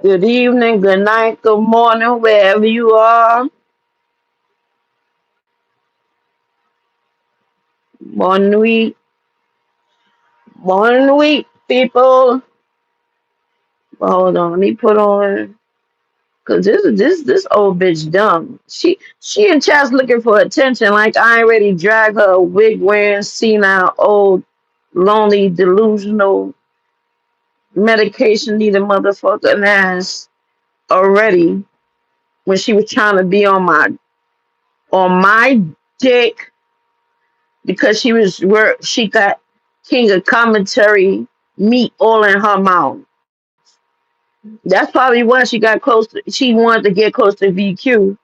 Good evening, good night, good morning, wherever you are. Bon nuit, bon nuit, people. Hold on, let me put on, cause this old bitch dumb. She in chat's looking for attention. Like I already dragged her wig wearing, senile, old, lonely, delusional, medication needing motherfucking ass already when she was trying to be on my dick because she was where she got king of commentary meat all in her mouth. That's probably why she got close to, she wanted to get close to VQ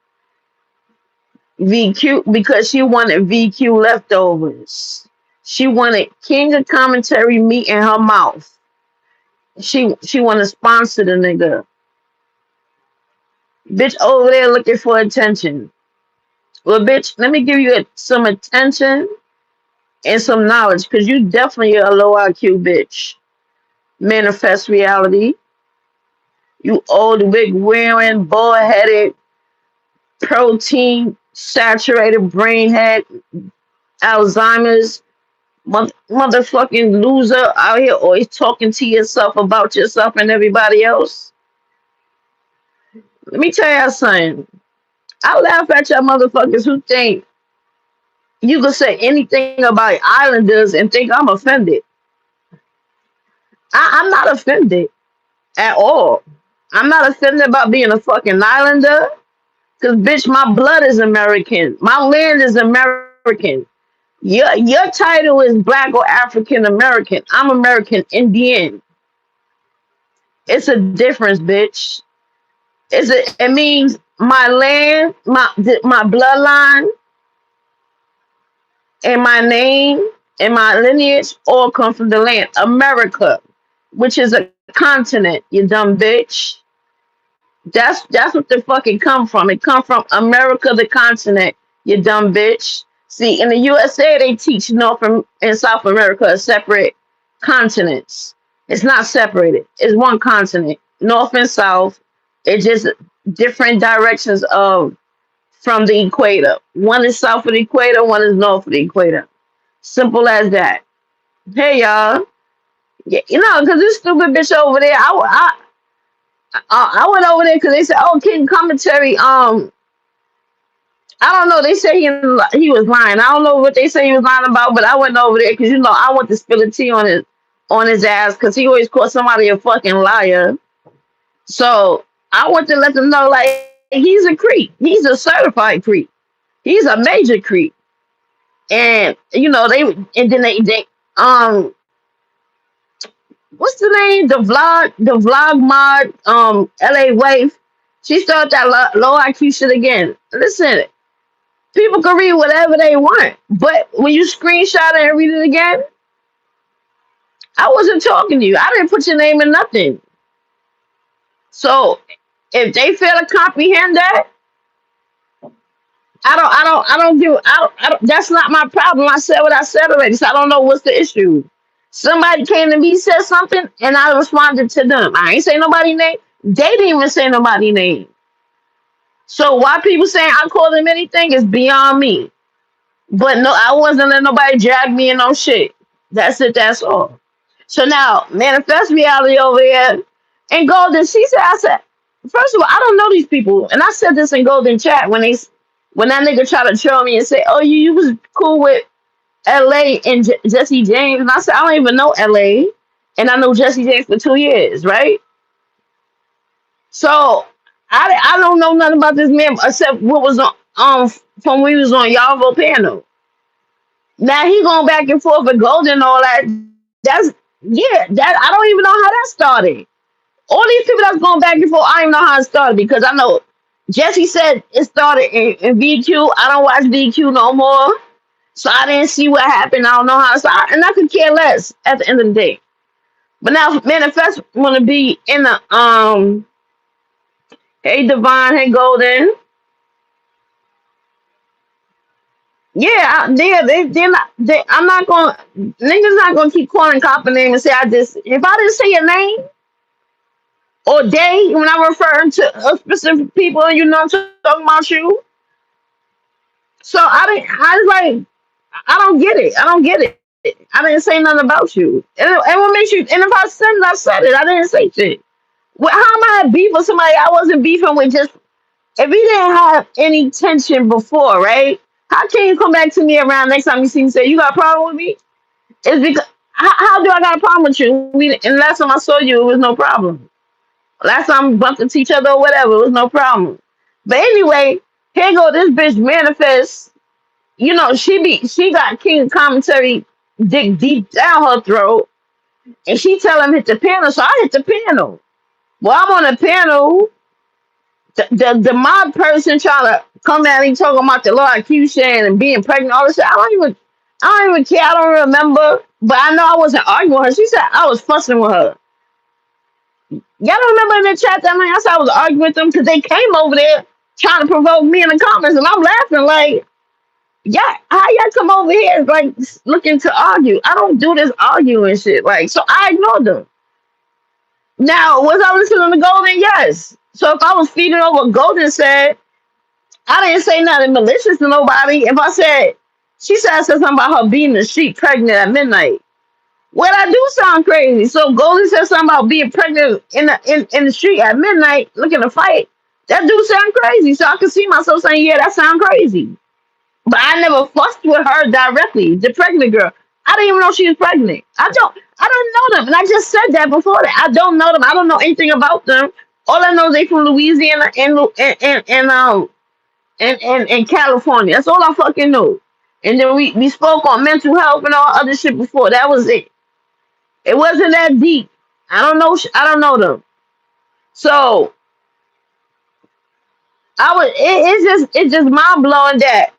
because she wanted VQ leftovers. She wanted king of commentary meat in her mouth. She wanted to sponsor the nigga. Bitch over there looking for attention. Well, bitch, let me give you some attention and some knowledge because you definitely a low IQ bitch. Manifest reality. You old wig wearing, bald headed, protein saturated brain head, Alzheimer's, motherfucking loser out here always talking to yourself about yourself and everybody else. Let me tell you something. I laugh at y'all motherfuckers who think you can say anything about islanders and think I'm offended. I'm not offended at all. I'm not offended about being a fucking islander. Cause bitch, my blood is American. My land is American. Your title is black or African American. I'm American Indian. It's a difference, bitch. It means my land, my bloodline, and my name and my lineage all come from the land, America, which is a continent. You dumb bitch. That's what the fuck it come from. It come from America, the continent. You dumb bitch. See, in the USA, they teach and South America as separate continents. It's not separated. It's one continent, North and South. It's just different directions of from the equator. One is south of the equator, one is north of the equator. Simple as that. Hey y'all, yeah, because this stupid bitch over there, I went over there because they said, "Oh, King Commentary." I don't know. They say he was lying. I don't know what they say he was lying about, but I went over there because I want to spill the tea on his ass because he always called somebody a fucking liar. So I want to let them know like he's a creep. He's a certified creep. He's a major creep. And they what's the name? The vlog mod LA Wave. She started that low IQ shit again. Listen, people can read whatever they want, but when you screenshot it and read it again, I wasn't talking to you. I didn't put your name in nothing. So if they fail to comprehend that, I don't. That's not my problem. I said what I said already. So I don't know what's the issue. Somebody came to me, said something, and I responded to them. I ain't say nobody name. They didn't even say nobody name. So why people saying I call them anything is beyond me. But no, I wasn't letting nobody drag me in no shit. That's it. That's all. So now, manifest reality over here. And Golden, I said, first of all, I don't know these people. And I said this in Golden Chat when that nigga tried to troll me and say, oh, you was cool with LA and Jesse James. And I said, I don't even know LA. And I know Jesse James for 2 years, right? So I don't know nothing about this man except what was on from when he was on Yavo panel. Now he going back and forth with Golden and all that. That I don't even know how that started. All these people that's going back and forth, I don't even know how it started because I know Jesse said it started in VQ. I don't watch VQ no more. So I didn't see what happened. I don't know how it started. And I could care less at the end of the day. But now Manifest wanna be in the hey Divine, hey Golden. Yeah, they're not. I'm not gonna. Niggas not gonna keep calling cop a name and say I just. If I didn't say your name, or they when I'm referring to a specific people, and you know I'm talking about you. So I was like, I don't get it. I don't get it. I didn't say nothing about you. And what makes you? And if I said it, I said it. I didn't say shit. Well, how am I beef with somebody I wasn't beefing with? Just if we didn't have any tension before, right? How can you come back to me around next time you see me say you got a problem with me? It's because how do I got a problem with you? And last time I saw you, it was no problem. Last time we bumped into each other or whatever, it was no problem. But anyway, here go this bitch manifest. You know, she got King commentary dig deep down her throat, and she tell him hit the panel, so I hit the panel. Well, I'm on the panel. The mob person trying to come at me talking about the law accusation and being pregnant, all this shit. I don't even care. I don't remember, but I know I wasn't arguing with her. She said I was fussing with her. Y'all don't remember in the chat that night I said I was arguing with them because they came over there trying to provoke me in the comments, and I'm laughing like, yeah, how y'all come over here like looking to argue? I don't do this arguing shit. Like, so I ignored them. Now, was I listening to Golden? Yes. So if I was feeding over what Golden said, I didn't say nothing malicious to nobody. If I said, she said I said something about her being in the street pregnant at midnight. Well, I do sound crazy. So Golden said something about being pregnant in the street at midnight, looking to fight. That do sound crazy. So I could see myself saying, yeah, that sound crazy. But I never fussed with her directly, the pregnant girl. I didn't even know she was pregnant. I don't know them. And I just said that before that. I don't know them. I don't know anything about them. All I know is they from Louisiana and California. That's all I fucking know. And then we spoke on mental health and all other shit before. That was it. It wasn't that deep. I don't know. I don't know them. So it's just mind blowing that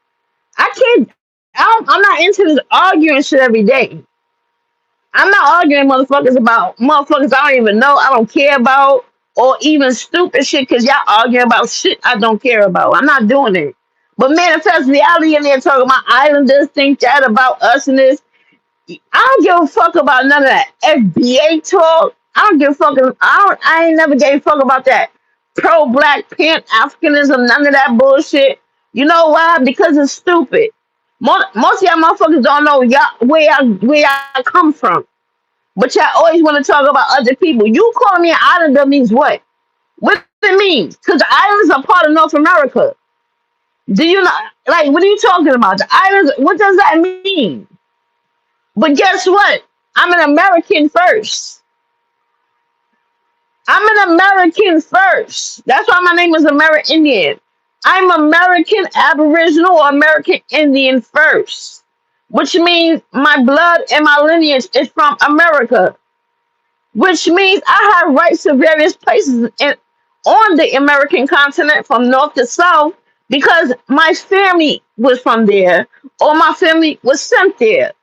I can't. I'm not into this arguing shit every day. I'm not arguing motherfuckers about motherfuckers I don't even know, I don't care about, or even stupid shit because y'all arguing about shit I don't care about. I'm not doing it. But manifest reality in there talking about islanders think that about us and this. I don't give a fuck about none of that FBA talk. I don't give a fuck. I ain't never gave a fuck about that pro black pan Africanism, none of that bullshit. You know why? Because it's stupid. Most of y'all motherfuckers don't know where y'all come from. But y'all always want to talk about other people. You calling me an islander means what? What does it mean? Because the islands are part of North America. Do you not like what are you talking about? The islands, what does that mean? But guess what? I'm an American first. I'm an American first. That's why my name is American Indian. I'm American Aboriginal or American Indian first, which means my blood and my lineage is from America, which means I have rights to various places on the American continent from north to south because my family was from there or my family was sent there.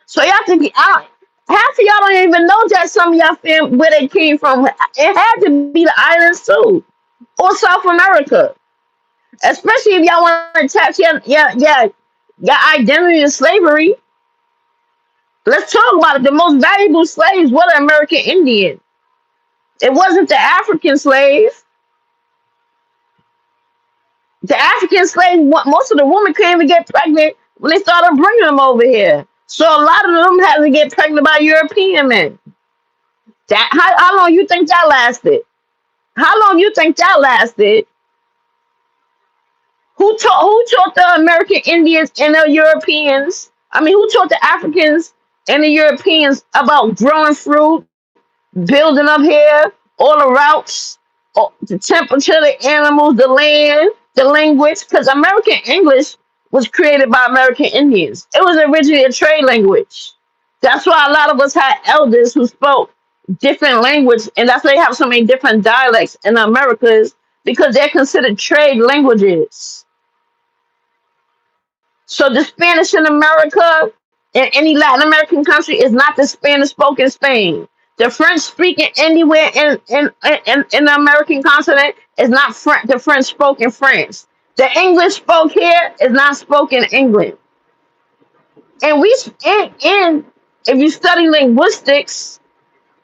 So y'all think half of y'all don't even know that some of y'all where they came from. It had to be the islands too, or South America. Especially if y'all want to attach your identity to slavery. Let's talk about it. The most valuable slaves were the American Indian. It wasn't the African slave. The African slave, most of the women couldn't even get pregnant when they started bringing them over here. So a lot of them had to get pregnant by European men. That how long you think that lasted? How long you think that lasted? Who taught the American Indians and the Europeans? I mean, who taught the Africans and the Europeans about growing fruit, building up here, all the routes, the temperature, the animals, the land, the language? Because American English was created by American Indians. It was originally a trade language. That's why a lot of us had elders who spoke different language, and that's why they have so many different dialects in the Americas because they're considered trade languages. So the Spanish in America, in any Latin American country, is not the Spanish spoken in Spain. The French speaking anywhere in the American continent is not the French spoken in France. The English spoke here is not spoken in England. And if you study linguistics,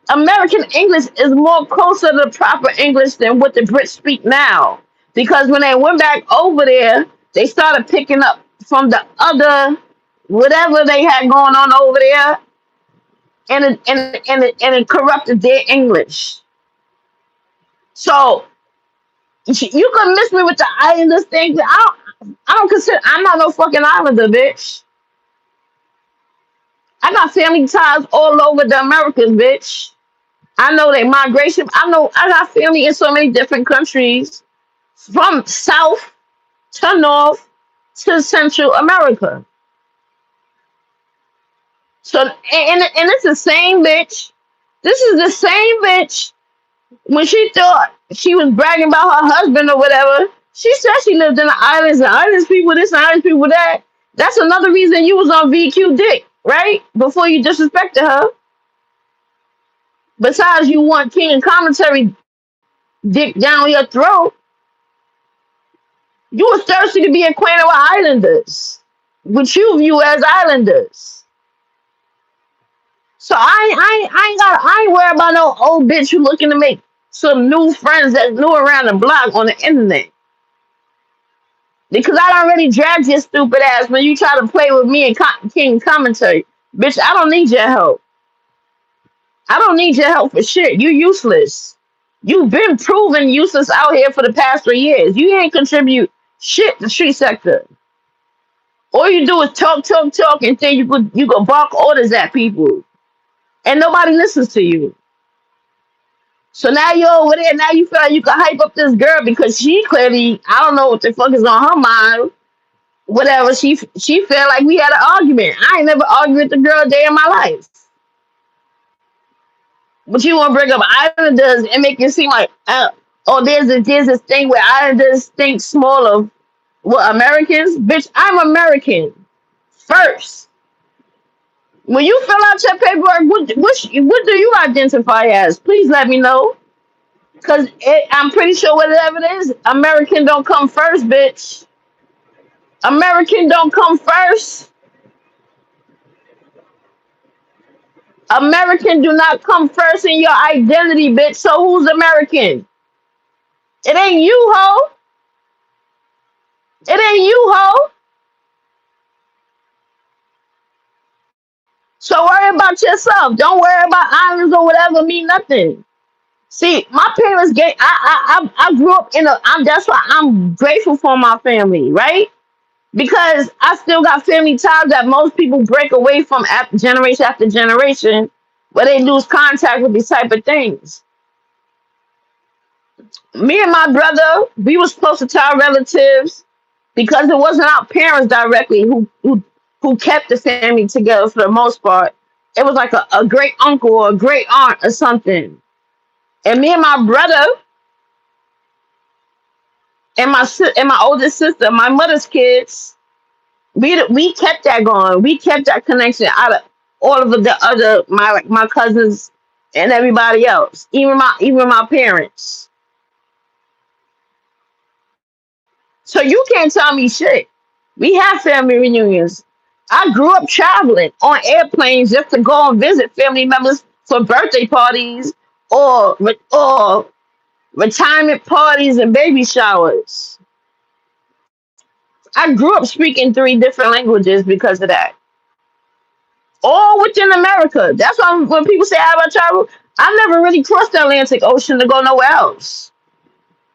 American English is more closer to proper English than what the Brits speak now. Because when they went back over there, they started picking up from the other whatever they had going on over there, and it corrupted their English. So you can miss me with the Islanders thing. I don't consider. I'm not no fucking Islander, bitch. I got family ties all over the Americas, bitch. I know they migration. I know I got family in so many different countries, from South to North to Central America. So and it's the same bitch. This is the same bitch. When she thought she was bragging about her husband or whatever, she said she lived in the islands and islands people this and islands people that. That's another reason you was on VQ dick, right? Before you disrespected her. Besides, you want king and commentary dick down your throat. You was thirsty to be acquainted with islanders, which you view as islanders. So I ain't worried about no old bitch who looking to make some new friends that new around the block on the internet. Because I already dragged your stupid ass when you try to play with me and King commentary. Bitch, I don't need your help. I don't need your help for shit. You useless. You've been proven useless out here for the past 3 years. You ain't contribute shit to street sector. All you do is talk, talk, talk, and then you go bark orders at people. And nobody listens to you. So now you're over there. Now you feel like you can hype up this girl because she clearly, I don't know what the fuck is on her mind. Whatever, she felt like we had an argument. I ain't never argued with the girl a day in my life. But you want to bring up Islanders and make it seem like, oh, there's this thing where Islanders think small of what Americans. Bitch, I'm American first. When you fill out your paperwork, what do you identify as? Please let me know. Because I'm pretty sure whatever it is, American don't come first, bitch. American don't come first. American do not come first in your identity, bitch. So who's American? It ain't you, ho. It ain't you, ho. So worry about yourself. Don't worry about islands or whatever mean nothing. See, my parents gave. I grew up in a. That's why I'm grateful for my family, right? Because I still got family ties that most people break away from generation after generation, where they lose contact with these type of things. Me and my brother, we was closer to our relatives because it wasn't our parents directly who kept the family together for the most part. It was like a great uncle or a great aunt or something. And me and my brother and my oldest sister, my mother's kids, we kept that going. We kept that connection out of all of the other my cousins and everybody else, even my parents. So you can't tell me shit. We have family reunions. I grew up traveling on airplanes just to go and visit family members for birthday parties or retirement parties and baby showers. I grew up speaking 3 different languages because of that. All within America. That's why when people say how about travel, I never really crossed the Atlantic Ocean to go nowhere else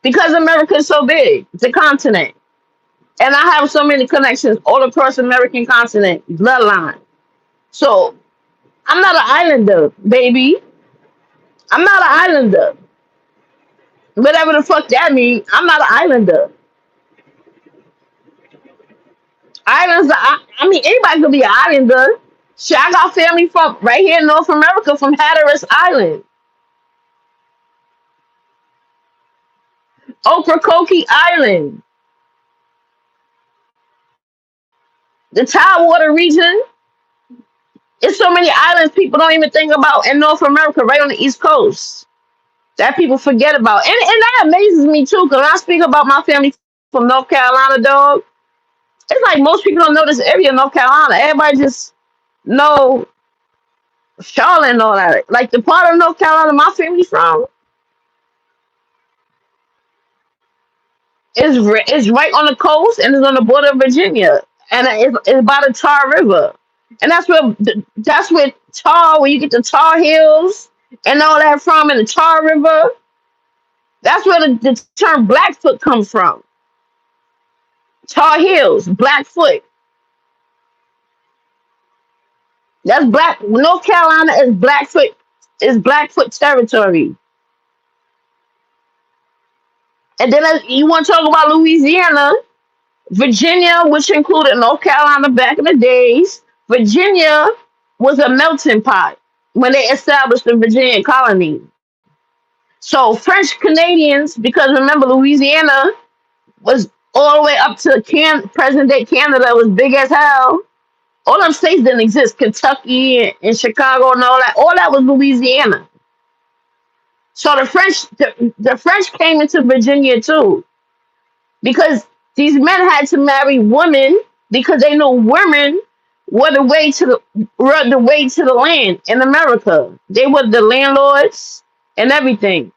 because America is so big. It's a continent. And I have so many connections all across the American continent, bloodline. So I'm not an islander, baby. I'm not an islander. Whatever the fuck that means, I'm not an islander. Islands, I mean, anybody could be an islander. Shit, I got family from right here in North America from Hatteras Island, Ocracoke Island, the Tidewater region. It's so many islands people don't even think about in North America, right on the East Coast, that people forget about. And that amazes me too, because when I speak about my family from North Carolina, dog, it's like most people don't know this area of North Carolina. Everybody just know Charlotte and all that. Like the part of North Carolina my family from is right on the coast and is on the border of Virginia, and it's by the Tar River, and that's where Tar, where you get the Tar Hills and all that from, and the Tar River. That's where the term Blackfoot comes from. Tar Hills, Blackfoot. That's Black. North Carolina is Blackfoot. Is Blackfoot territory. And then you want to talk about Louisiana, Virginia, which included North Carolina back in the days. Virginia was a melting pot when they established the Virginia colony. So French Canadians, because remember Louisiana was all the way up to present day Canada was big as hell. All them states didn't exist. Kentucky and Chicago and all that was Louisiana. So the French came into Virginia too, because these men had to marry women because they knew women were the way to the land in America. They were the landlords and everything.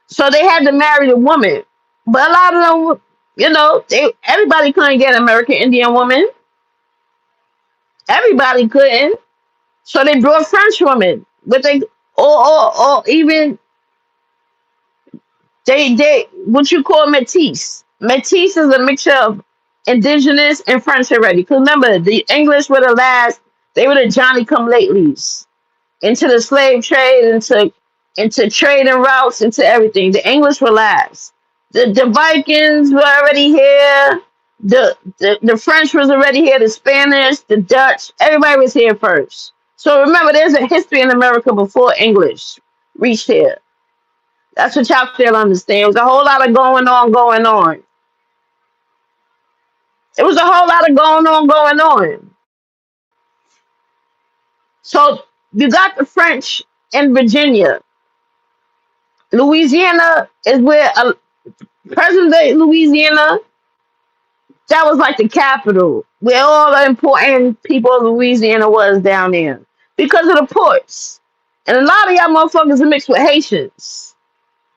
So they had to marry the woman. But a lot of them, everybody couldn't get an American Indian woman. Everybody couldn't. So they brought French women. But they or even they what you call métis. Métis is a mixture of indigenous and French already. Because remember, the English were the last, they were the Johnny come latelys into the slave trade, into trading routes, into everything. The English were last. The Vikings were already here. The French was already here. The Spanish, the Dutch, everybody was here first. So remember, there's a history in America before English reached here. That's what y'all fail to understand. It was a whole lot of going on, going on. It was a whole lot of going on, going on. So you got the French in Virginia. Louisiana is where present day Louisiana, that was like the capital, where all the important people of Louisiana was down there because of the ports. And a lot of y'all motherfuckers are mixed with Haitians.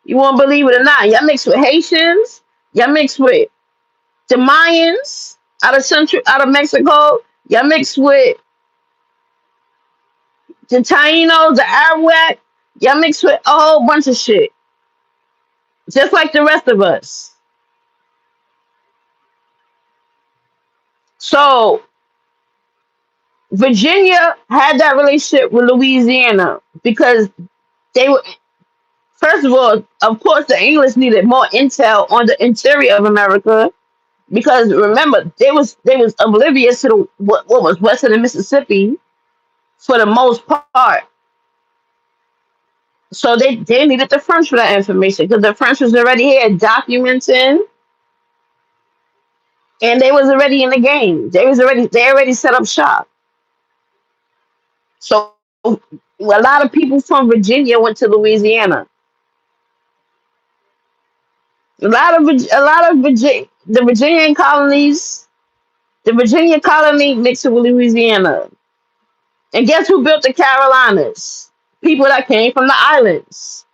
You won't believe it or not. Y'all mixed with Haitians. Y'all mixed with the Mayans out of Mexico. Y'all mixed with the Tainos, the Arawak. Y'all mixed with a whole bunch of shit. Just like the rest of us. So Virginia had that relationship with Louisiana because they were, first of all, of course, the English needed more intel on the interior of America because remember they was oblivious to what was west of the Mississippi for the most part. So they needed the French for that information because the French was already here documenting, and they was already in the game. They already set up shop. So a lot of people from Virginia went to Louisiana. The Virginian colonies, the Virginia colony mixed with Louisiana. And guess who built the Carolinas? People that came from the islands.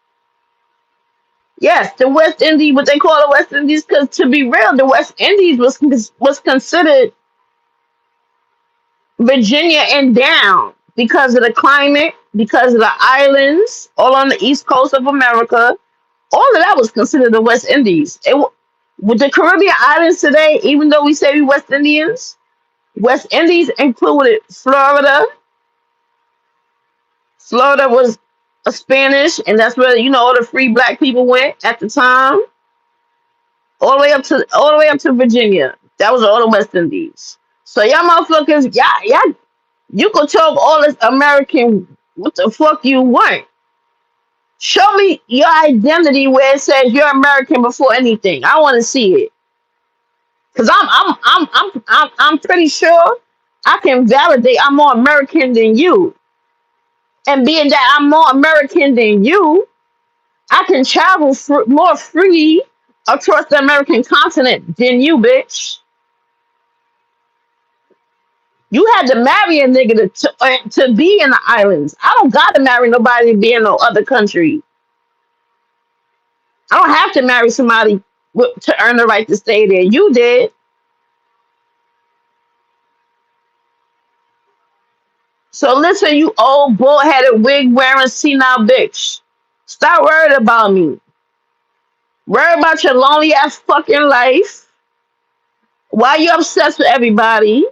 Yes, the West Indies, what they call the West Indies, because to be real, the West Indies was considered Virginia and down because of the climate, because of the islands, all on the east coast of America. All of that was considered the West Indies. With the Caribbean islands today, even though we say we West Indians, West Indies included Florida. Florida was a Spanish, and that's where all the free black people went at the time. All the way up to Virginia. That was all the West Indies. So y'all motherfuckers, y'all, you can talk all this American what the fuck you want. Show me your identity where it says you're American before anything. I want to see it. Cause I'm pretty sure I can validate I'm more American than you. And being that I'm more American than you, I can travel more free across the American continent than you, bitch. You had to marry a nigga to be in the islands. I don't gotta marry nobody to be in no other country. I don't have to marry somebody to earn the right to stay there. You did. So listen, you old bull-headed wig wearing senile bitch. Stop worrying about me. Worry about your lonely ass fucking life. Why you obsessed with everybody?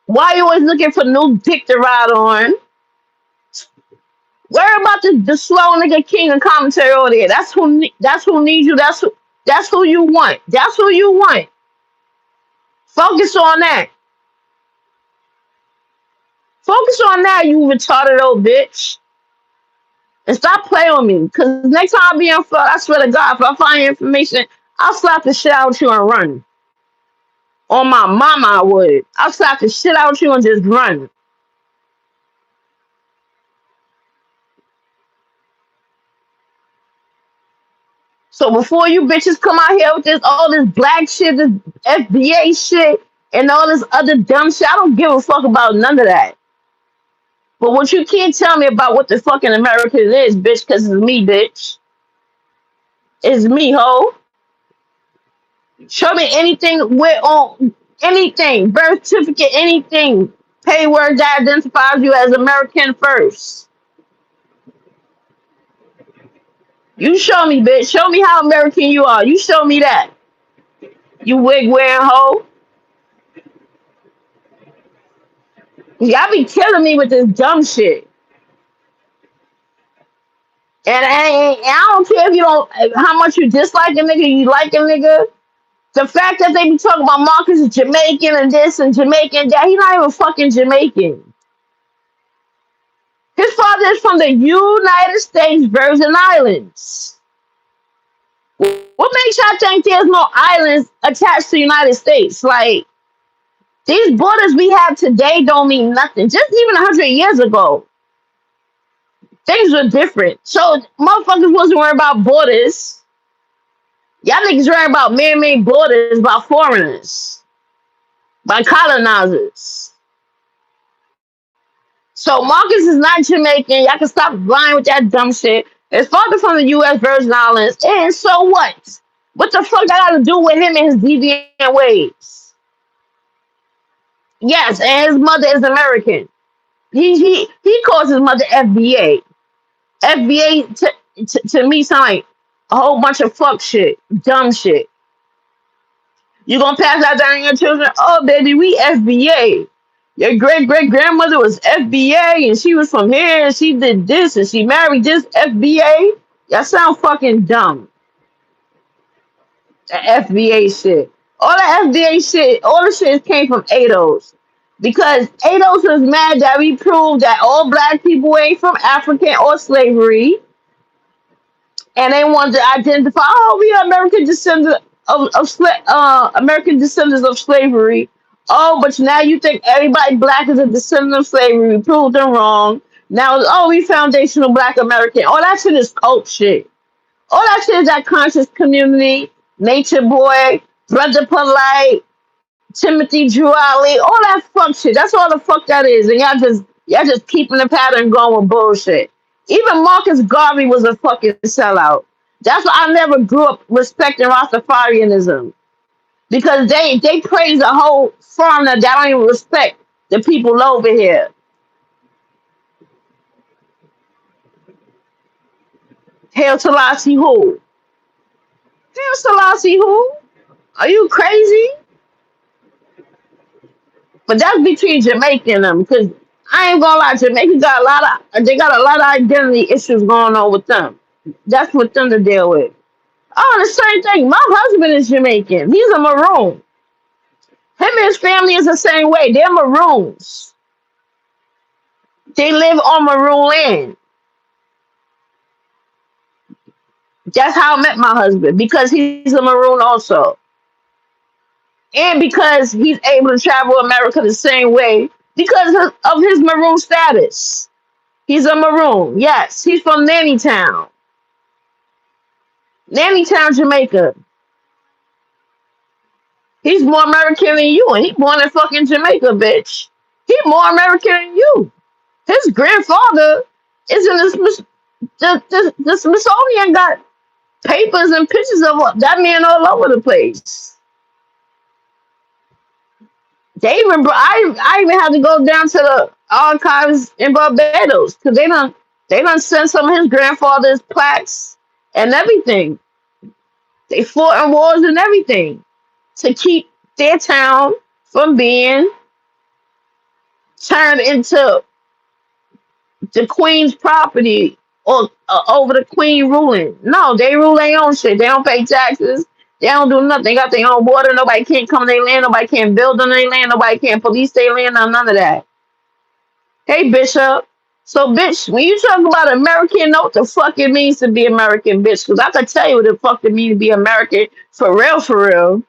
Why you always looking for new dick to ride on? Worry about the slow nigga king and commentary over there. That's who needs you. That's who you want. That's who you want. Focus on that. Focus on that, you retarded old bitch. And stop playing with me. Cause next time I be on phone, I swear to God, if I find your information, I'll slap the shit out you and run. On my mama, I would. I'll slap the shit out you and just run. So before you bitches come out here with this all this black shit, this FBA shit, and all this other dumb shit, I don't give a fuck about none of that. But what you can't tell me about what the fucking American is, bitch, because it's me, bitch. It's me, ho. Show me anything with on anything, birth certificate, anything, pay word that identifies you as American first. You show me, bitch. Show me how American you are. You show me that. You wig wearing hoe. Y'all be killing me with this dumb shit. And I don't care if you don't how much you dislike a nigga, you like a nigga. The fact that they be talking about Marcus is Jamaican and this and Jamaican that, he not even fucking Jamaican. His father is from the United States Virgin Islands. What makes y'all think there's no islands attached to the United States? Like, these borders we have today don't mean nothing. Just even 100 years ago, things were different. So motherfuckers wasn't worried about borders. Y'all niggas worried about man-made borders by foreigners, by colonizers. So Marcus is not Jamaican. Y'all can stop lying with that dumb shit. His father from the U.S. Virgin Islands. And so what? What the fuck that got to do with him and his deviant ways? Yes, and his mother is American. He calls his mother FBA. FBA to me sound like a whole bunch of fuck shit, dumb shit. You gonna pass that down to your children? Oh, baby, we FBA. Your great great grandmother was FBA, and she was from here, and she did this, and she married this FBA. Y'all sound fucking dumb. The FBA shit. All the FBA shit, all the shit came from ADOS. Because ADOS was mad that we proved that all black people ain't from African or slavery. And they wanted to identify, oh, we are American descendants American descendants of slavery. Oh, but now you think everybody black is a descendant of slavery. We proved them wrong. Now, oh, we foundational black American. All that shit is cult shit. All that shit is that conscious community, nature boy, brother polite, Timothy Drew Ali, all that fuck shit. That's all the fuck that is. And y'all just keeping the pattern going with bullshit. Even Marcus Garvey was a fucking sellout. That's why I never grew up respecting Rastafarianism. Because they praise a whole foreigner that don't even respect the people over here. Hail Selassie who? Hail Selassie who? Are you crazy? But that's between Jamaica and them, because I ain't gonna lie, Jamaica got a lot of identity issues going on with them. That's what them to deal with. Oh, the same thing. My husband is Jamaican. He's a maroon. Him and his family is the same way. They're maroons. They live on maroon land. That's how I met my husband, because he's a maroon also. And because he's able to travel America the same way because of his maroon status. He's a maroon. Yes, he's from Nanny Town. Nanny Town, Jamaica. He's more American than you, and he born in fucking Jamaica, bitch. He more American than you. His grandfather is in the Smithsonian, got papers and pictures of that man all over the place. I even had to go down to the archives in Barbados because they done sent some of his grandfather's plaques and everything. They fought in wars and everything to keep their town from being turned into the queen's property or over the queen ruling. No, they rule their own shit. They don't pay taxes. They don't do nothing. They got their own water. Nobody can't come on their land. Nobody can build on their land. Nobody can police their land. None of that. Hey, Bishop. So, bitch, when you talk about American, know what the fuck it means to be American, bitch. Because I can tell you what the fuck it means to be American for real, for real.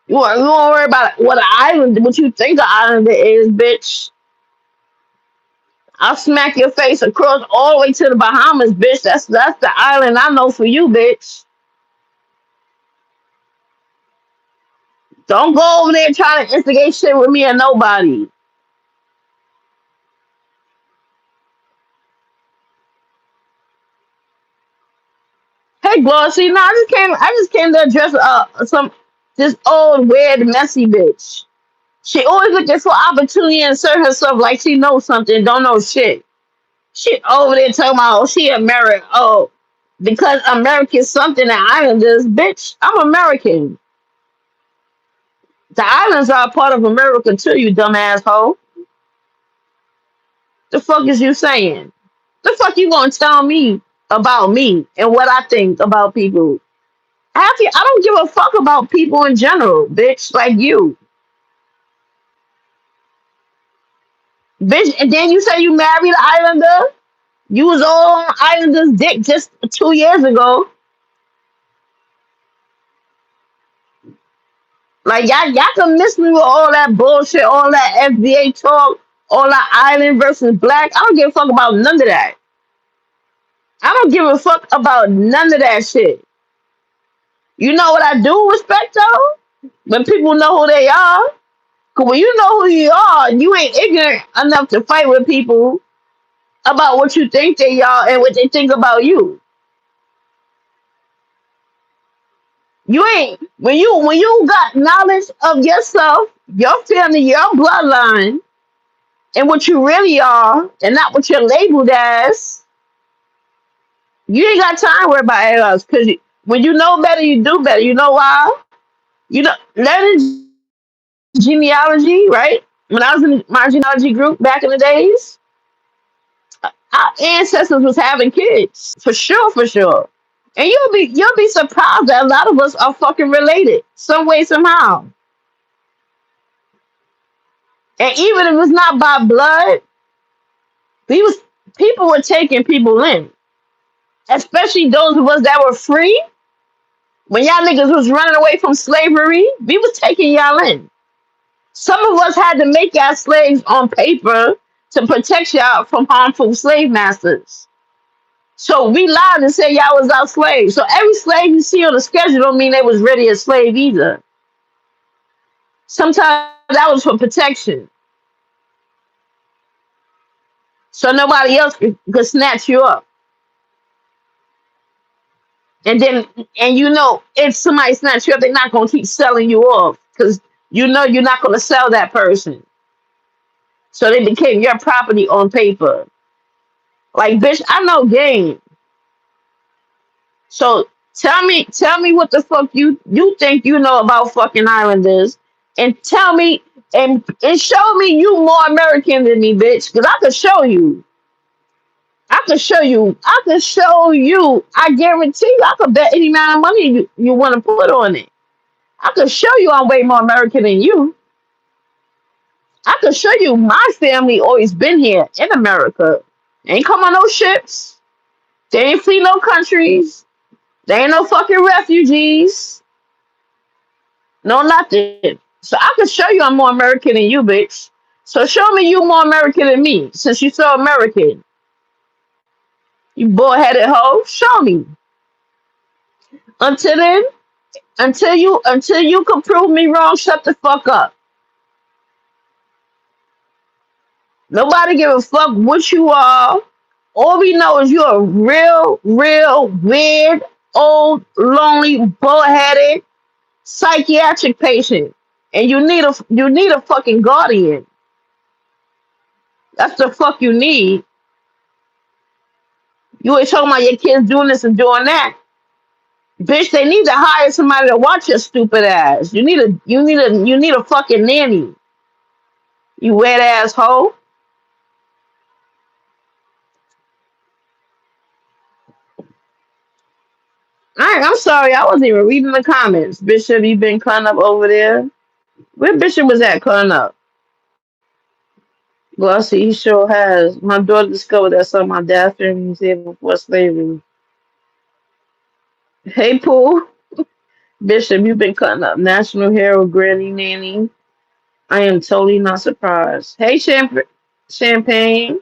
You want to worry about what an island, what you think an island is, bitch. I'll smack your face across all the way to the Bahamas, bitch. That's the island I know for you, bitch. Don't go over there trying to instigate shit with me or nobody. Hey, Glossy, no, I just came to address some this old weird messy bitch. She always looking for opportunity and insert herself like she knows something, don't know shit. She over there talking about, oh, she American. Oh, because American something that islanders, bitch. I'm American. The islands are a part of America too, you dumb asshole. The fuck is you saying? The fuck you gonna tell me about me and what I think about people? I don't give a fuck about people in general, bitch, like you. Bitch, and then you say you married an islander? You was all on Islander's dick just 2 years ago. Like y'all can miss me with all that bullshit, all that FBA talk, all that island versus black. I don't give a fuck about none of that. I don't give a fuck about none of that shit. You know what I do respect though? When people know who they are. Cause when you know who you are, you ain't ignorant enough to fight with people about what you think they are and what they think about you. You ain't when you got knowledge of yourself, your family, your bloodline, and what you really are, and not what you're labeled as. You ain't got time to worry about anything else. Cause when you know better, you do better. You know why? You know, learning genealogy, right? When I was in my genealogy group back in the days, our ancestors was having kids for sure, for sure. And you'll be surprised that a lot of us are fucking related some way somehow. And even if it's not by blood, we was people were taking people in, especially those of us that were free. When y'all niggas was running away from slavery, we was taking y'all in. Some of us had to make our slaves on paper to protect y'all from harmful slave masters. So we lied and said y'all was our slaves. So every slave you see on the schedule don't mean they was really a slave either. Sometimes that was for protection. So nobody else could snatch you up. And then, and you know, if somebody snatch you up, they're not gonna keep selling you off because you know you're not gonna sell that person. So they became your property on paper. Like, bitch, I know game. So tell me what the fuck you think you know about fucking Islanders, and tell me and show me you more American than me, bitch. Cause I could show you. I could show you. I could show you. I guarantee you. I could bet any amount of money you want to put on it. I could show you I'm way more American than you. I could show you my family always been here in America. They ain't come on no ships. They ain't flee no countries. They ain't no fucking refugees. No nothing. So I could show you I'm more American than you, bitch. So show me you more American than me, since you so American. You bullheaded hoe. Show me. Until then, Until you can prove me wrong, shut the fuck up. Nobody give a fuck what you are. All we know is you're a real, weird, old, lonely, bullheaded psychiatric patient. And you need a fucking guardian. That's the fuck you need. You ain't talking about your kids doing this and doing that. Bitch, they need to hire somebody to watch your stupid ass. You need a fucking nanny. You wet ass hoe. Alright, I'm sorry, I wasn't even reading the comments. Bishop, you been cutting up over there? Where Bishop was at cutting up? Glossy, he sure has. My daughter discovered that some of my dad's family was here before slavery. Hey, Pooh. Bishop, you've been cutting up. National hero, granny nanny. I am totally not surprised. Hey, Champagne.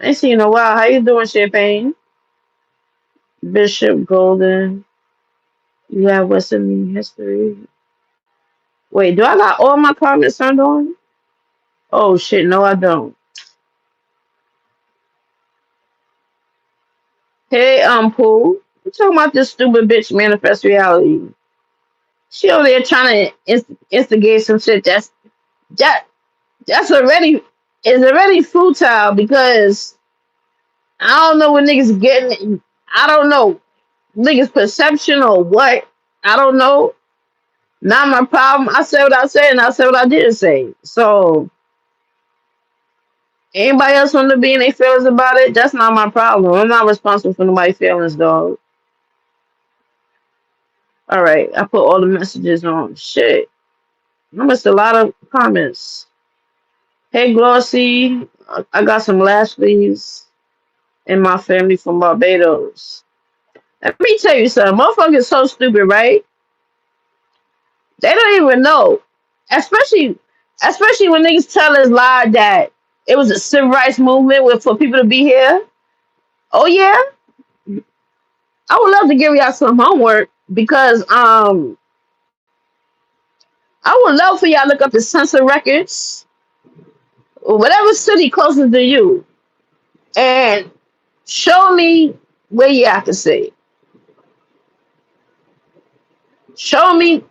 I ain't seen you in a while. How you doing, Champagne? Bishop Golden. You have Western Union history. Wait, do I got all my comments turned on? Oh shit, no, I don't. Hey, Pooh. I'm talking about this stupid bitch manifest reality. She over there trying to instigate some shit that that's already is already futile because I don't know what niggas getting. I don't know niggas perception or what. I don't know. Not my problem. I said what I said and I said what I didn't say. So anybody else want to be in their feelings about it? That's not my problem. I'm not responsible for nobody's feelings, dog. All right, I put all the messages on. Shit, I missed a lot of comments. Hey, Glossy, I got some Lashleys in my family from Barbados. Let me tell you something. Motherfuckers so stupid, right? They don't even know. Especially, especially when niggas tell us lie that it was a civil rights movement for people to be here. Oh yeah, I would love to give y'all some homework because I would love for y'all to look up the census records, whatever city closest to you, and show me where you have to say. Show me.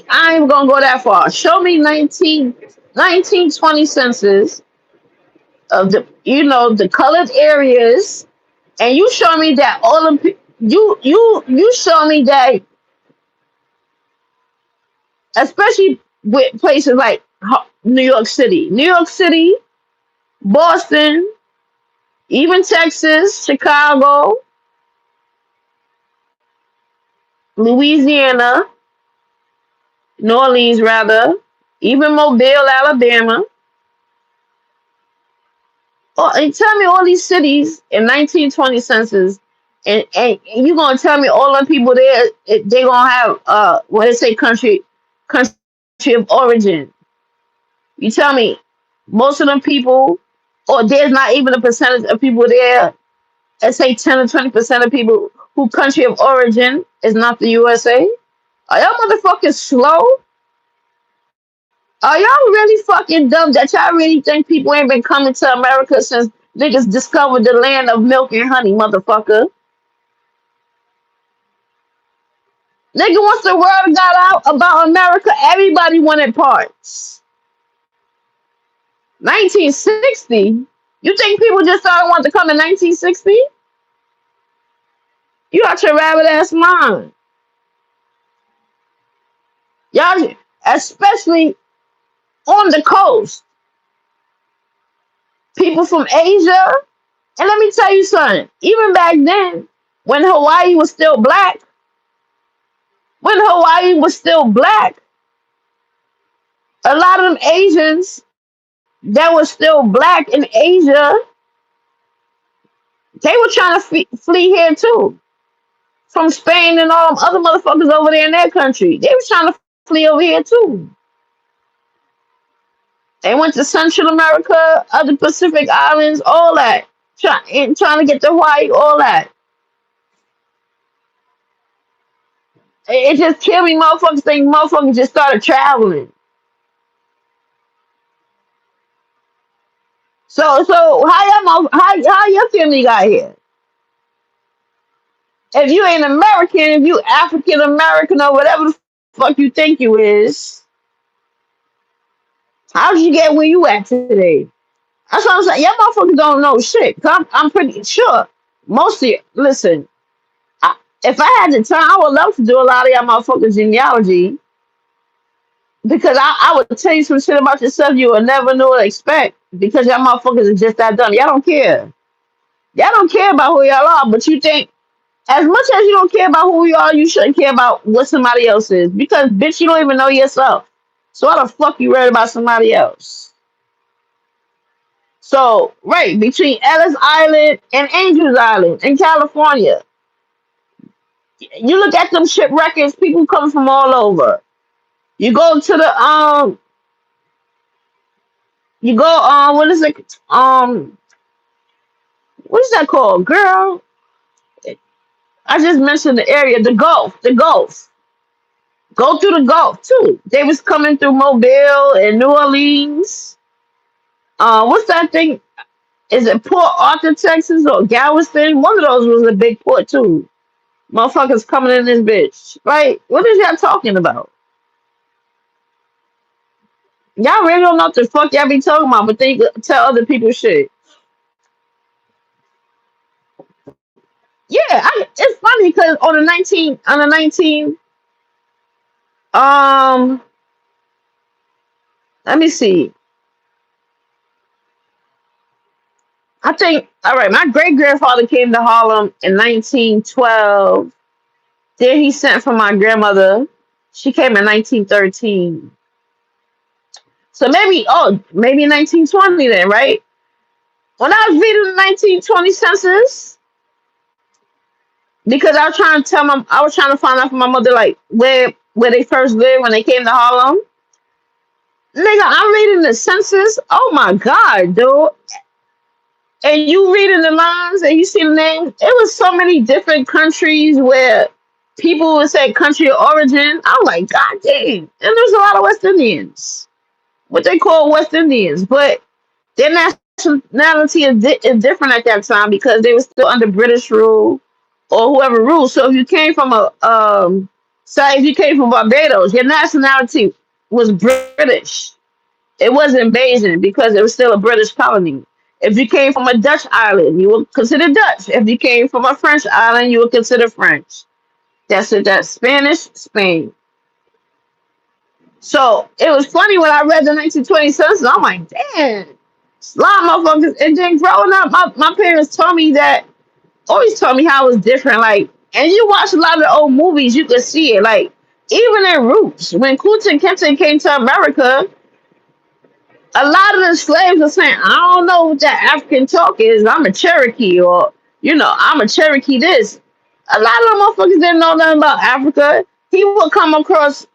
I ain't gonna go that far. Show me 1920 census of the colored areas, and you show me that all of you show me that, especially with places like New York City, Boston, even Texas, Chicago, Louisiana, New Orleans rather, even Mobile, Alabama. Oh, and tell me all these cities in 1920 census, and you gonna tell me all the people there they gonna have what they say country of origin. You tell me most of them people, or there's not even a percentage of people there. Let's say 10 or 20% of people who country of origin is not the USA. Are y'all motherfuckers slow? Are y'all really fucking dumb that y'all really think people ain't been coming to America since niggas discovered the land of milk and honey, motherfucker? Nigga, once the word got out about America, everybody wanted parts. 1960? You think people just started wanting to come in 1960? You got your rabbit ass mind. Y'all, especially on the coast, people from Asia. And let me tell you something. Even back then, when Hawaii was still black, when Hawaii was still black, a lot of them Asians that were still black in Asia, they were trying to flee here too. From Spain and all them other motherfuckers over there in their country. They was trying to flee over here too. They went to Central America, other Pacific Islands, all that. Trying to get to Hawaii, all that. It just killed me. Motherfuckers think motherfuckers just started traveling. So how your family got here? If you ain't American, if you African American or whatever the fuck you think you is, how'd you get where you at today? That's what I'm saying. Y'all motherfuckers don't know shit. 'Cause I'm pretty sure most of you, listen, if I had the time, I would love to do a lot of y'all motherfuckers genealogy because I would tell you some shit about yourself you would never know to expect because y'all motherfuckers are just that dumb. Y'all don't care. Y'all don't care about who y'all are, but you think as much as you don't care about who you are, you shouldn't care about what somebody else is because bitch, you don't even know yourself. So why the fuck you worried about somebody else? So right between Ellis Island and Angels Island in California, you look at them ship records, people come from all over. You go to the you go what is it what is that called, girl? I just mentioned the area, the Gulf. Go through the Gulf too. They was coming through Mobile and New Orleans. What's that thing? Is it Port Arthur, Texas or Galveston? One of those was a big port too. Motherfuckers coming in this bitch. Like, what is y'all talking about? Y'all really don't know what the fuck y'all be talking about, but they tell other people shit. Yeah, it's funny because on the 19, um, let me see. I think all right. My great grandfather came to Harlem in 1912. Then he sent for my grandmother. She came in 1913. So maybe 1920 then, right? When I was reading the 1920 census, because I was trying to find out from my mother like where they first lived when they came to Harlem. Nigga, I'm reading the census. Oh my god, dude. And you reading the lines and you see the names. It was so many different countries where people would say country of origin. I'm like, god damn. And there's a lot of West Indians. What they call West Indians. But their nationality is different at that time because they were still under British rule or whoever ruled. So if you came from say if you came from Barbados, your nationality was British. It wasn't Bayesian because it was still a British colony. If you came from a Dutch island, you were considered Dutch. If you came from a French island, you were considered French. That's it. That's Spanish, Spain. So it was funny when I read the 1920 census. I'm like, damn, a lot of motherfuckers. And then growing up, my parents told me that, always told me how it was different. Like, and you watch a lot of the old movies, you could see it. Like, even in Roots, when Kunta Kinte came to America, a lot of the slaves are saying, I don't know what that African talk is. I'm a Cherokee, or, I'm a Cherokee this. A lot of them motherfuckers didn't know nothing about Africa. He would come across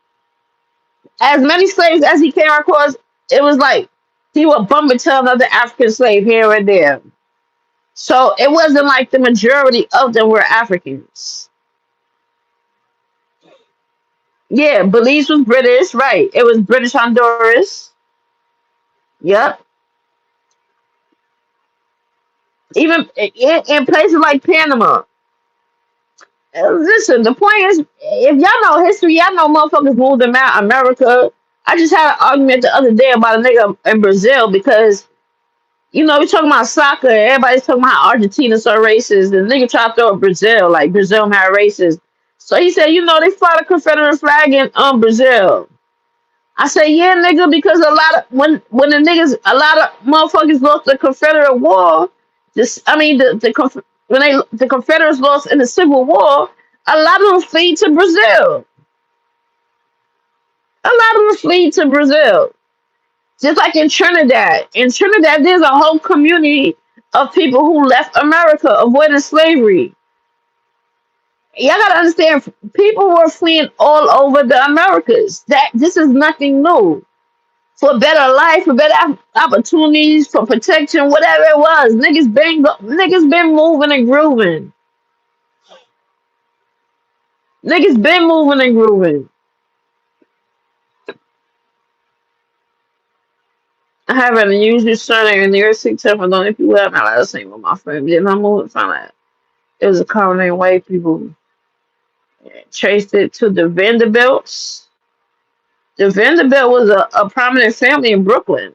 as many slaves as he came across. It was like he would bump into another African slave here and there. So it wasn't like the majority of them were Africans. Yeah, Belize was British, right. It was British Honduras. Yep. Even in places like Panama. Listen, the point is, if y'all know history, y'all know motherfuckers moved them out America. I just had an argument the other day about a nigga in Brazil because, we're talking about soccer. Everybody's talking about how Argentina's so racist. The nigga tried to throw up Brazil, like Brazil had racist. So he said, they fly the Confederate flag in Brazil. I say, yeah, nigga, because a lot of when the niggas, a lot of motherfuckers lost the Confederate War. When the Confederates lost in the Civil War, a lot of them flee to Brazil. A lot of them flee to Brazil. Just like in Trinidad. In Trinidad, there's a whole community of people who left America, avoiding slavery. Y'all gotta understand, people were fleeing all over the Americas. This is nothing new. For a better life, for better opportunities, for protection, whatever it was. Niggas been moving and grooving. Niggas been moving and grooving. I have an unusual surname in the Earth Six Temple. Only people have my last name with my friend. Then I moved from that. It was a common name white people traced it to the Vanderbilts. The Vanderbilt was a prominent family in Brooklyn.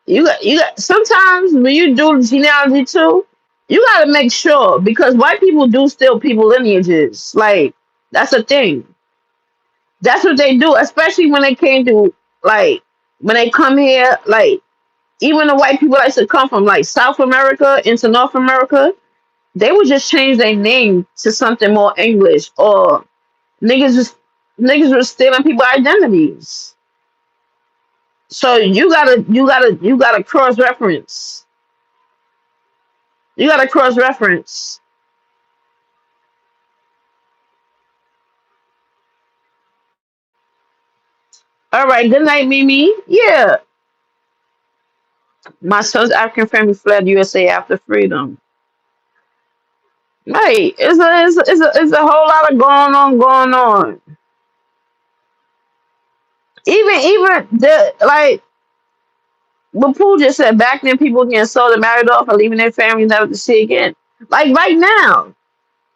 You got sometimes when you do genealogy too, you gotta make sure because white people do steal people lineages. Like that's a thing. That's what they do, especially when they came to like when they come here, like even the white people that used to come from like South America into North America, they would just change their name to something more English or niggas was niggas were stealing people identities. So you gotta cross reference. You gotta cross reference. All right, good night, Mimi. Yeah, my son's African family fled USA after freedom. Right, it's a whole lot of going on. Even the like what Pooh just said back then, people getting sold and married off and leaving their families never to see again. Like right now,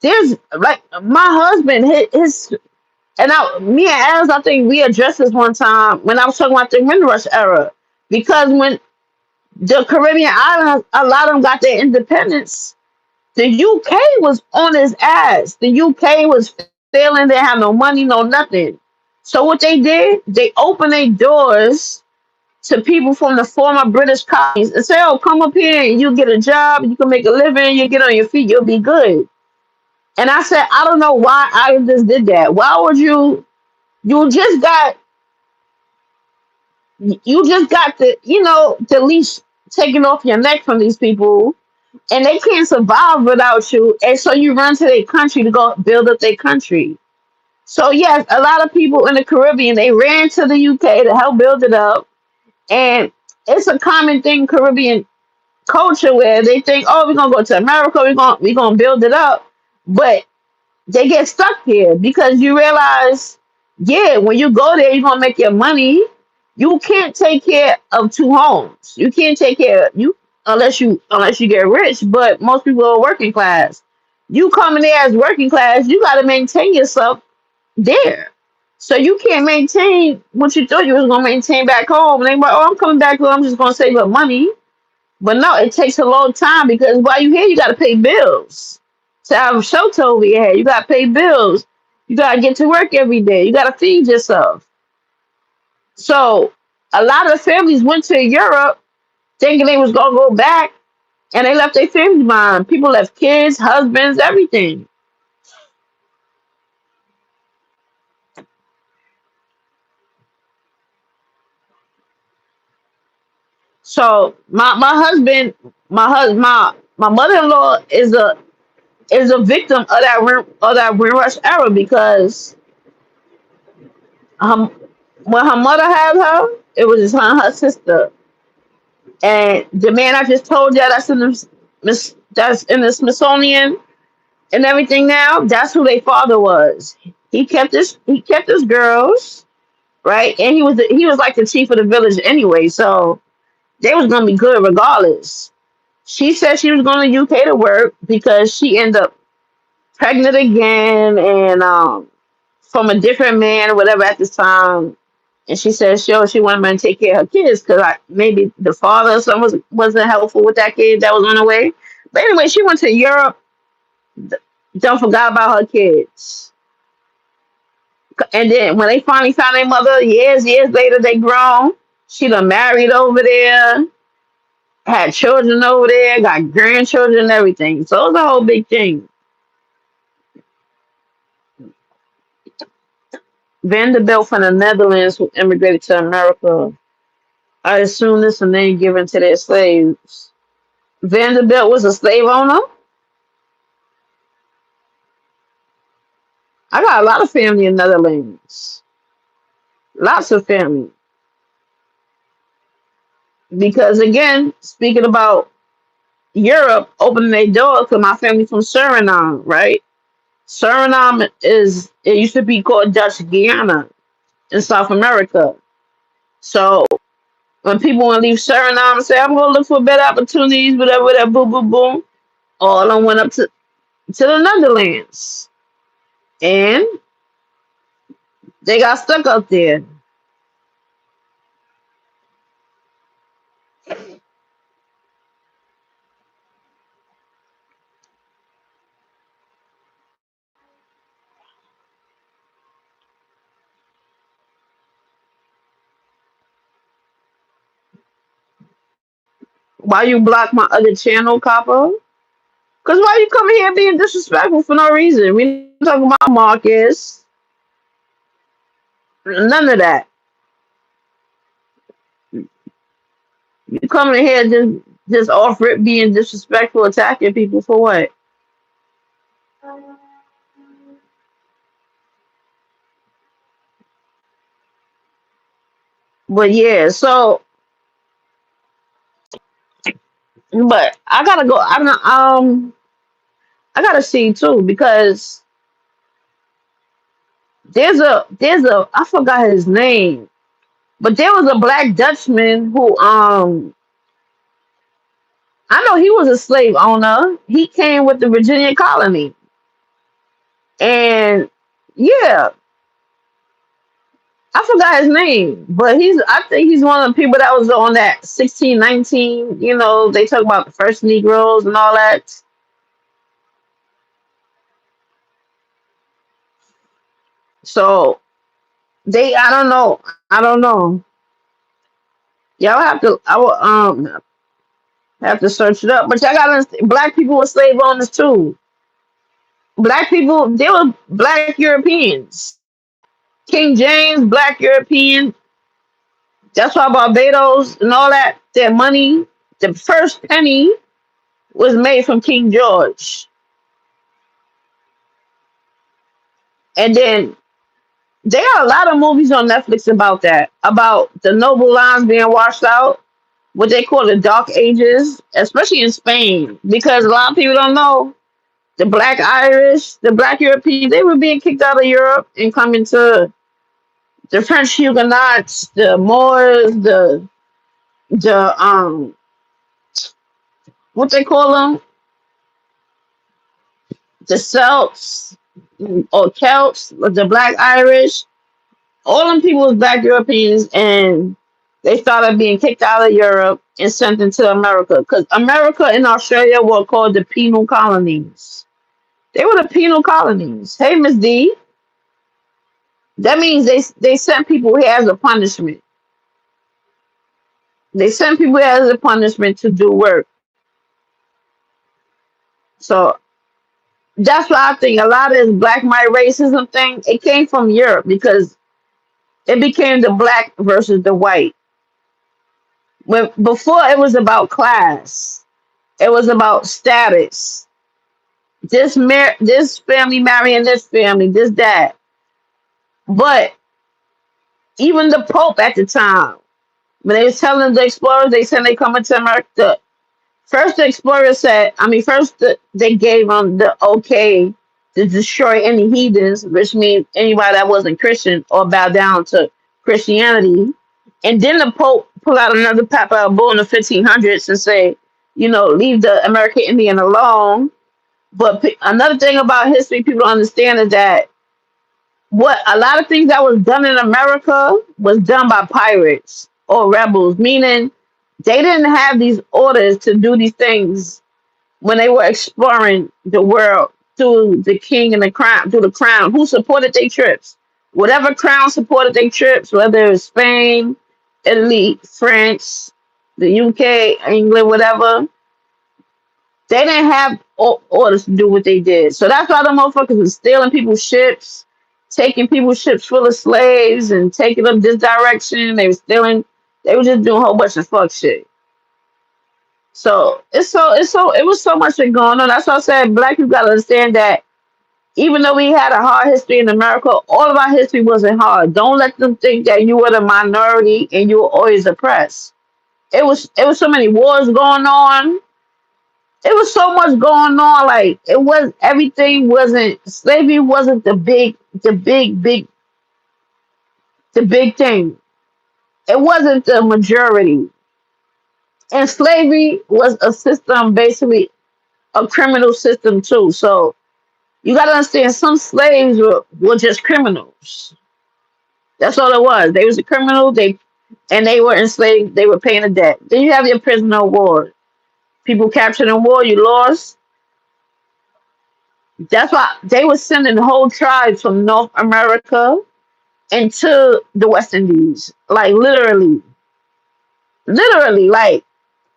there's like my husband, his and me and Adams, I think we addressed this one time when I was talking about the Windrush era because when the Caribbean islands, a lot of them got their independence. The UK was on his ass. The UK was failing. They had no money, no nothing. So what they did, they opened their doors to people from the former British colonies and say, "Oh, come up here and you get a job. You can make a living. You get on your feet. You'll be good." And I said, I don't know why I just did that. Why would you? You just got the leash taken off your neck from these people and they can't survive without you. And so you run to their country to go build up their country. So yes, a lot of people in the Caribbean they ran to the UK to help build it up, and it's a common thing Caribbean culture where they think, oh, we're gonna go to America, we're gonna build it up, but they get stuck here because you realize, yeah, when you go there, you're gonna make your money. You can't take care of two homes. You can't take care of you unless you get rich. But most people are working class. You coming there as working class, you got to maintain yourself there. So you can't maintain what you thought you was gonna maintain back home. And they like, oh, I'm coming back home. I'm just gonna save up money. But no, it takes a long time because while you here, you got to pay bills. To have a shelter over your head, you got to pay bills. You got to get to work every day. You got to feed yourself. So a lot of families went to Europe thinking they was gonna go back, and they left their families behind. People left kids, husbands, everything. So my husband, my mother in law is a victim of that Windrush era because um, when her mother had her, it was just her and her sister. And the man I just told you that's in the Smithsonian and everything now, that's who their father was. He kept his girls, right? And he was like the chief of the village anyway, so they was gonna be good regardless. She said she was going to UK to work because she ended up pregnant again and from a different man or whatever at this time. And she said she wanted me to take care of her kids because maybe the father or something wasn't helpful with that kid that was on the way. But anyway, she went to Europe. Don't forgot about her kids. And then when they finally found their mother, years later, they grown. She done married over there, had children over there, got grandchildren and everything. So it was a whole big thing. Vanderbilt from the Netherlands who immigrated to America. I assume this is a name given to their slaves. Vanderbilt was a slave owner. I got a lot of family in Netherlands. Lots of family. Because again, speaking about Europe opening their door to my family from Suriname, right? Suriname is it used to be called Dutch Guiana in South America. So when people want to leave Suriname and say, I'm gonna look for better opportunities, whatever, whatever, boom, boom, boom, all of them went up to the Netherlands. And they got stuck up there. Why you block my other channel, Capo? Cause why you coming here being disrespectful for no reason? We not talking about Marcus. None of that. You coming here just offer it being disrespectful, attacking people for what? But yeah, so but I gotta go. I gotta see too because there's a I forgot his name, but there was a black Dutchman who I know he was a slave owner. He came with the Virginia colony, and yeah, I forgot his name, but I think he's one of the people that was on that 1619. You know, they talk about the first Negroes and all that. So I don't know, I don't know. Y'all have to, I will have to search it up. But y'all gotta understand, black people were slave owners too. Black people, they were black Europeans. King James, black European. That's why Barbados and all that, their money, the first penny was made from King George. And then there are a lot of movies on Netflix about that, about the noble lines being washed out, what they call the Dark Ages, especially in Spain, because a lot of people don't know the Black Irish, the Black Europeans, they were being kicked out of Europe and coming to the French Huguenots, the Moors, the what they call them, the Celts or Celts, the Black Irish, all them people was Black Europeans, and they started being kicked out of Europe and sent into America because America and Australia were called the penal colonies. They were the penal colonies. Hey, Miss D, that means they sent people here as a punishment. They sent people here as a punishment to do work. So that's why I think a lot of this black white racism thing it came from Europe because it became the black versus the white. When before it was about class, it was about status. This family marrying this family, this that. But even the Pope at the time, when they was telling the explorers, they said they coming to America. First, the explorers said, I mean, first they gave them the okay to destroy any heathens, which means anybody that wasn't Christian or bow down to Christianity. And then the Pope pulled out another papal bull in the 1500s and say, leave the American Indian alone. But another thing about history people don't understand is that what a lot of things that was done in America was done by pirates or rebels, meaning they didn't have these orders to do these things when they were exploring the world through the king and the crown, through the crown, who supported their trips. Whatever crown supported their trips, whether it was Spain, Italy, France, the UK, England, whatever, they didn't have orders to do what they did. So that's why the motherfuckers was stealing people's ships, taking people's ships full of slaves and taking them this direction. They were stealing, they were just doing a whole bunch of fuck shit. So it was so much shit going on. That's why I said black people gotta understand that even though we had a hard history in America, all of our history wasn't hard. Don't let them think that you were the minority and you were always oppressed. It was so many wars going on. It was so much going on. Like it was everything wasn't slavery wasn't the big thing. It wasn't the majority. And slavery was a system, basically a criminal system too. So you gotta understand some slaves were just criminals. That's all it was. They was a criminal, they were enslaved, they were paying a debt. Then you have your prisoner of war. People captured in war, you lost. That's why they were sending whole tribes from North America into the West Indies. Like literally. Literally, like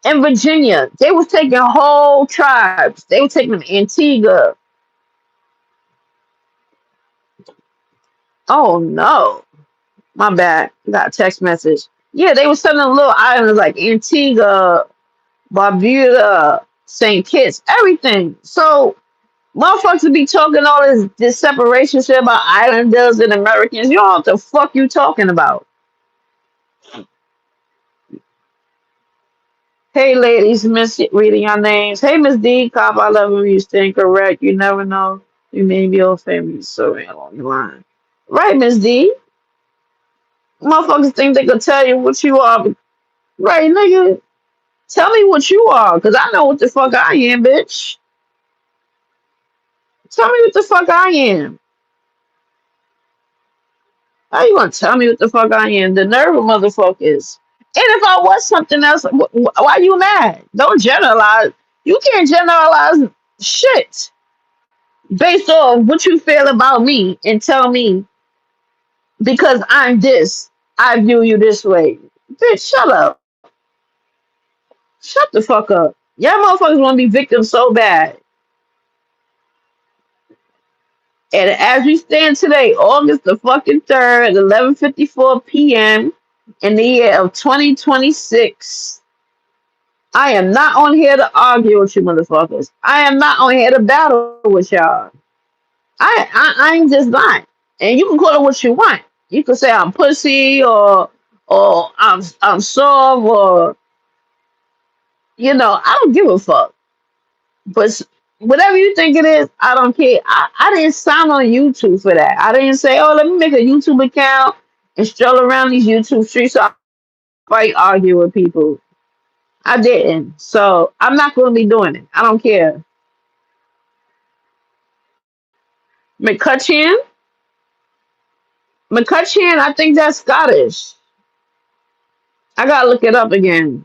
in Virginia, they was taking whole tribes. They were taking them Antigua. Oh no. My bad. Got a text message. Yeah, they were sending little islands like Antigua, Barbuda, St. Kitts, everything. So motherfuckers would be talking all this separation shit about islanders and Americans. You know what the fuck you talking about? Hey ladies, miss reading your names. Hey Miss D, cop, I love when you stand correct. You never know. You may be old family so along the line. Right, Miss D. Motherfuckers think they could tell you what you are. Right, nigga. Tell me what you are, cause I know what the fuck I am, bitch. Tell me what the fuck I am. How you gonna tell me what the fuck I am? The nerve of motherfuckers. And if I was something else, why you mad? Don't generalize. You can't generalize shit based on what you feel about me and tell me because I'm this, I view you this way. Bitch, shut up. Shut the fuck up. Y'all motherfuckers want to be victims so bad. And as we stand today, August the fucking 3rd, 11:54 p.m. in the year of 2026, I am not on here to argue with you motherfuckers. I am not on here to battle with y'all. I ain't just not. And you can call it what you want. You can say I'm pussy or I'm soft or I don't give a fuck. But whatever you think it is, I don't care. I didn't sign on YouTube for that. I didn't say, oh, let me make a YouTube account and stroll around these YouTube streets so I fight argue with people. I didn't. So I'm not gonna be doing it. I don't care. McCutcheon? McCutcheon, I think that's Scottish. I gotta look it up again.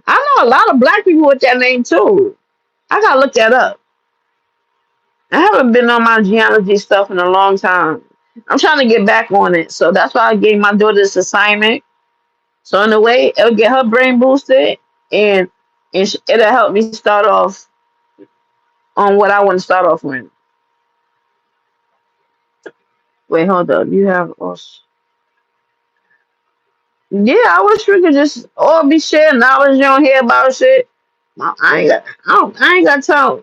I know a lot of black people with that name too. I gotta look that up. I haven't been on my genealogy stuff in a long time. I'm trying to get back on it, so that's why I gave my daughter this assignment. So in a way, it'll get her brain boosted, and it'll help me start off on what I want to start off with. Wait, hold up. You have yeah, I wish we could just all be sharing knowledge. You don't hear about shit. I ain't got time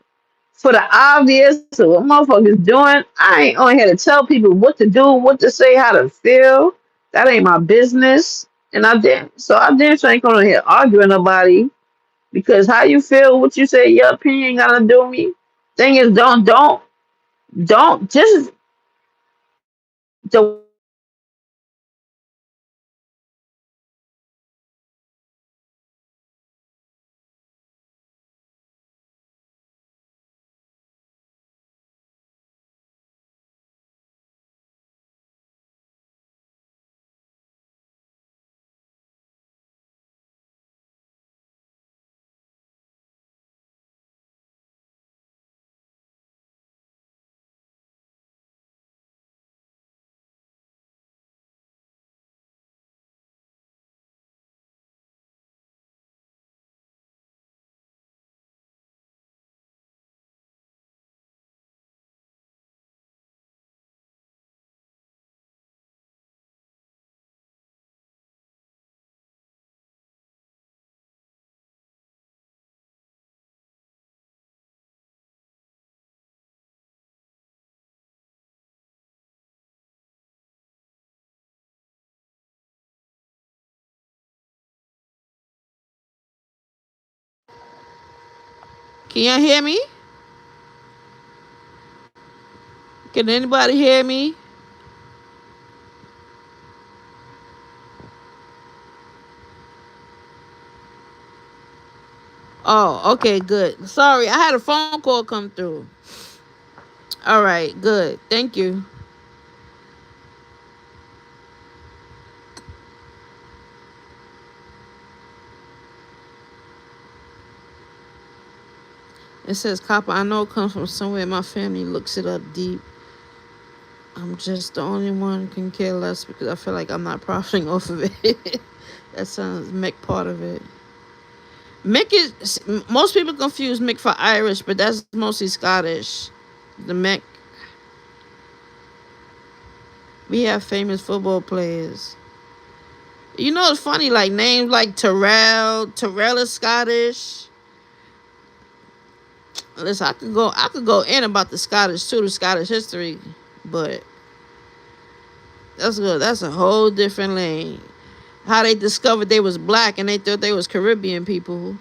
for the obvious of what motherfuckers doing. I ain't on here to tell people what to do, what to say, how to feel. That ain't my business. And I damn sure ain't gonna here arguing nobody because how you feel, what you say, your opinion ain't gonna do me. Thing is, don't just the Can y'all hear me? Can anybody hear me? Oh, okay, good. Sorry, I had a phone call come through. All right, good. Thank you. It says copper. I know it comes from somewhere. My family looks it up deep. I'm just the only one who can care less because I feel like I'm not profiting off of it. That sounds Mick part of it. Mick is most people confuse Mick for Irish, but that's mostly Scottish. The Mick. We have famous football players. You know it's funny, like names like Terrell. Terrell is Scottish. Listen, I could go in about the Scottish too, the Scottish history, but that's good. That's a whole different lane. How they discovered they was black and they thought they was Caribbean people.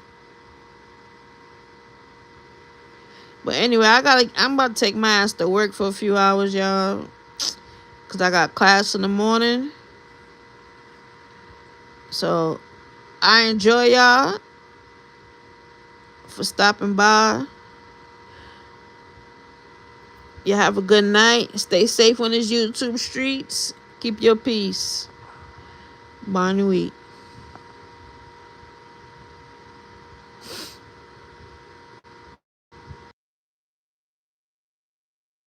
But anyway, I'm about to take my ass to work for a few hours, y'all, cause I got class in the morning. So I enjoy y'all for stopping by. You have a good night. Stay safe on these YouTube streets. Keep your peace. Bonne nuit.